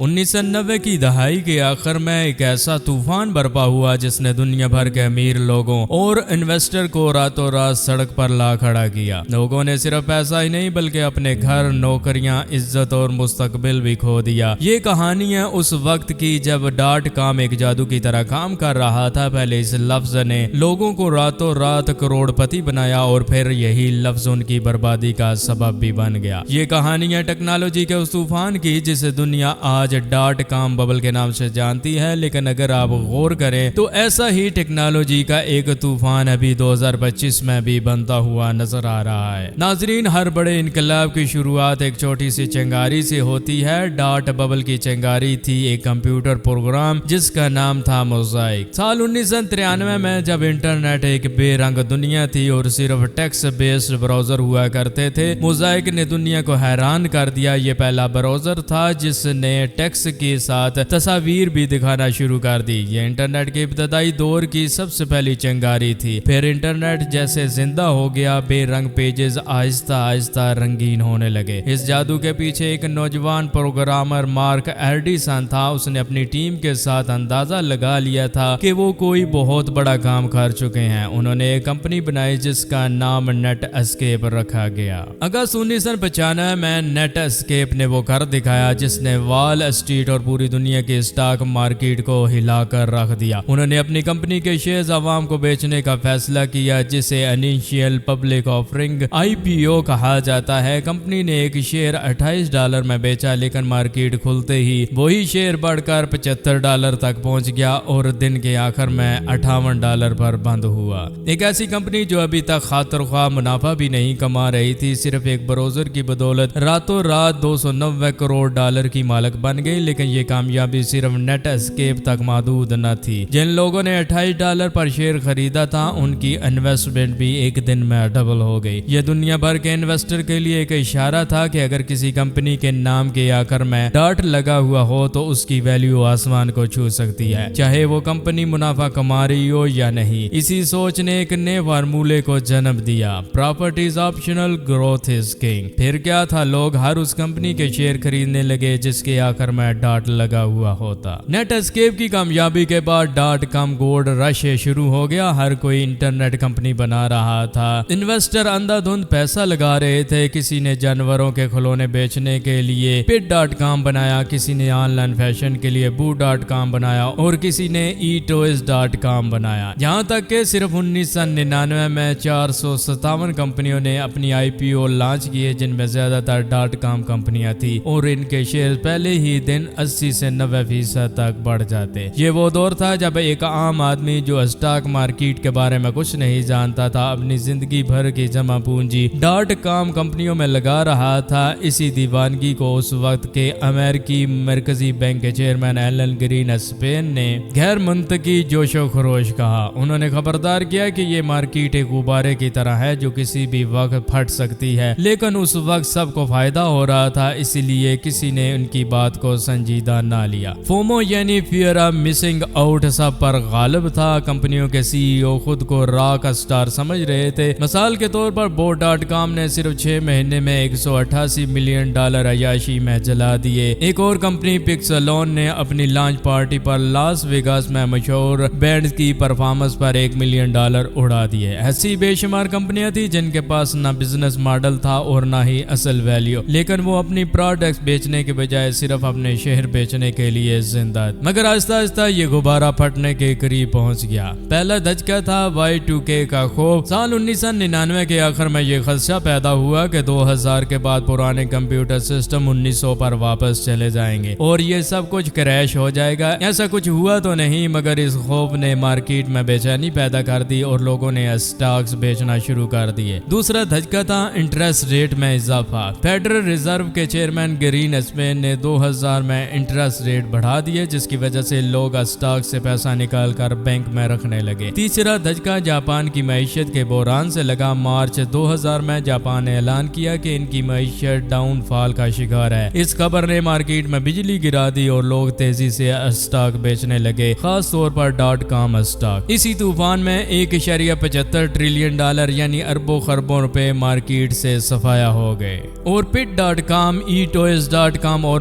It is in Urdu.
1990 کی دہائی کے آخر میں ایک ایسا طوفان برپا ہوا جس نے دنیا بھر کے امیر لوگوں اور انویسٹر کو راتوں رات سڑک پر لا کھڑا کیا۔ لوگوں نے صرف پیسہ ہی نہیں بلکہ اپنے گھر، نوکریاں، عزت اور مستقبل بھی کھو دیا۔ یہ کہانی ہے اس وقت کی جب .com ایک جادو کی طرح کام کر رہا تھا۔ پہلے اس لفظ نے لوگوں کو راتوں رات کروڑ پتی بنایا اور پھر یہی لفظ ان کی بربادی کا سبب بھی بن گیا۔ یہ کہانی ہے ٹیکنالوجی کے اس طوفان کی جسے دنیا آج .com ببل کے نام سے جانتی ہے، لیکن اگر آپ غور کریں تو ایسا ہی ٹیکنالوجی کا ایک طوفان ابھی 2025 میں بھی بنتا ہوا نظر آ رہا ہے۔ ناظرین، ہر بڑے انقلاب کی شروعات ایک چھوٹی سی چنگاری سے ہوتی ہے۔ ببل کی چنگاری تھی ایک کمپیوٹر پروگرام جس کا نام تھا موزائک۔ سال 1993 میں جب انٹرنیٹ ایک بے رنگ دنیا تھی اور صرف ٹیکسٹ بیسڈ براؤزر ہوا کرتے تھے، موزائک نے دنیا کو حیران کر دیا۔ یہ پہلا براؤزر تھا جس نے ٹیکسٹ کے ساتھ تصاویر بھی دکھانا شروع کر دی۔ یہ انٹرنیٹ کے ابتدائی دور کی سب سے پہلی چنگاری تھی۔ پھر انٹرنیٹ جیسے زندہ ہو گیا، بے رنگ پیجز آہستہ آہستہ رنگین ہونے لگے۔ اس جادو کے پیچھے ایک نوجوان پروگرامر مارک ایڈیسن تھا۔ اس نے اپنی ٹیم کے ساتھ اندازہ لگا لیا تھا کہ وہ کوئی بہت بڑا کام کر چکے ہیں۔ انہوں نے ایک کمپنی بنائی جس کا نام نیٹ اسکیپ رکھا گیا۔ اگست 1995 میں نیٹ اسکیپ نے وہ کر دکھایا جس نے وال اسٹریٹ اور پوری دنیا کے اسٹاک مارکیٹ کو ہلا کر رکھ دیا۔ انہوں نے اپنی کمپنی کے شیئرز عوام کو بیچنے کا فیصلہ کیا جسے انیشیل پبلک آفرنگ IPO کہا جاتا ہے۔ کمپنی نے ایک شیئر $28 میں بیچا، لیکن مارکیٹ کھلتے ہی وہی شیئر بڑھ کر $75 تک پہنچ گیا اور دن کے آخر میں $58 پر بند ہوا۔ ایک ایسی کمپنی جو ابھی تک خاطر خواہ منافع بھی نہیں کما رہی تھی، صرف ایک براؤزر کی بدولت راتوں رات $290 کروڑ کی مالک بن گئی۔ لیکن یہ کامیابی صرف نیٹ اسکیپ تک محدود نہ تھی۔ جن لوگوں نے $28 پر شیئر خریدا تھا ان کی انویسٹمنٹ بھی ایک دن میں ڈبل ہو گئی۔ یہ دنیا بھر کے انویسٹر کے لیے ایک اشارہ تھا کہ اگر کسی کمپنی کے نام کے آخر میں ڈاٹ لگا ہوا ہو تو اس کی ویلیو آسمان کو چھو سکتی ہے، چاہے وہ کمپنی منافع کما رہی ہو یا نہیں۔ اسی سوچ نے ایک نئے فارمولے کو جنم دیا: property is optional, growth is king. پھر کیا تھا، لوگ ہر اس کمپنی کے شیئر خریدنے لگے جس کے آخر میں ڈاٹ لگا ہوا ہوتا۔ نیٹ اسکیپ کی کامیابی کے بعد .com گولڈ رش شروع ہو گیا۔ ہر کوئی انٹرنیٹ کمپنی بنا رہا تھا۔ انویسٹر اندھا دھند پیسہ لگا رہے تھے۔ کسی نے جانوروں کے کھلونے بیچنے کے لیے pit.com بنایا، کسی نے آن لائن فیشن کے لیے boo.com بنایا اور کسی نے eToys.com بنایا۔ یہاں تک کہ صرف 1999 میں 457 کمپنیوں نے اپنی IPO لانچ کیے، جن میں زیادہ تر .com کمپنیاں تھیں اور ان کے شیئر پہلے ہی دن 80 سے 90% تک بڑھ جاتے۔ یہ وہ دور تھا جب ایک عام آدمی جو اسٹاک مارکیٹ کے بارے میں کچھ نہیں جانتا تھا اپنی زندگی بھر کی جمع پونجی .com کمپنیوں میں لگا رہا تھا۔ اسی دیوانگی کو اس وقت کے امریکی مرکزی بینک کے چیئرمین ایلن گرین اسپین نے غیر منطقی جوش و خروش کہا۔ انہوں نے خبردار کیا کہ یہ مارکیٹ ایک غبارے کی طرح ہے جو کسی بھی وقت پھٹ سکتی ہے، لیکن اس وقت سب کو فائدہ ہو رہا تھا، اسی لیے کسی نے ان کی بات کو سنجیدہ نہ لیا۔ فومو یعنی فیئر آف مسنگ آؤٹ سب پر غالب تھا۔ کمپنیوں کے CEO خود کو راک اسٹار سمجھ رہے تھے۔ مثال کے طور پر boo.com نے صرف 6 مہینے میں $188 ملین عیاشی میں جلا دیے۔ ایک اور کمپنی پکسلون نے اپنی لانچ پارٹی پر لاس ویگاس میں مشہور بینڈ کی پرفارمنس پر $1 ملین اڑا دیے۔ ایسی بے شمار کمپنیاں تھیں جن کے پاس نہ بزنس ماڈل تھا اور نہ ہی اصل ویلیو، لیکن وہ اپنی پروڈکٹس بیچنے کے بجائے صرف اپنے شہر بیچنے کے لیے زندہ۔ مگر آہستہ آہستہ یہ غبارہ پھٹنے کے قریب پہنچ گیا۔ پہلا دھچکا تھا Y2K کا خوف۔ سال 1999 کے آخر میں یہ خدشہ پیدا ہوا کہ 2000 کے بعد پرانے کمپیوٹر سسٹم 1900 پر واپس چلے جائیں گے اور یہ سب کچھ کریش ہو جائے گا۔ ایسا کچھ ہوا تو نہیں، مگر اس خوف نے مارکیٹ میں بے چینی پیدا کر دی اور لوگوں نے اسٹاکس بیچنا شروع کر دیے۔ دوسرا دھچکا تھا انٹرسٹ ریٹ میں اضافہ۔ فیڈرل ریزرو کے چیئرمین گرین اسپین نے 2000 میں انٹرسٹ ریٹ بڑھا دیے، جس کی وجہ سے لوگ اسٹاک سے پیسہ نکال کر بینک میں رکھنے لگے۔ تیسرا دھچکا جاپان کی معیشت کے بحران سے لگا۔ مارچ 2000 میں جاپان نے اعلان کیا کہ ان کی معیشت ڈاؤن فال کا شکار ہے۔ اس خبر نے مارکیٹ میں بجلی گرا دی اور لوگ تیزی سے اسٹاک بیچنے لگے، خاص طور پر .com اسٹاک۔ اسی طوفان میں $1.75 ٹریلین یعنی اربوں خربوں روپے مارکیٹ سے صفایا ہو گئے اور pit.com، eToys.com اور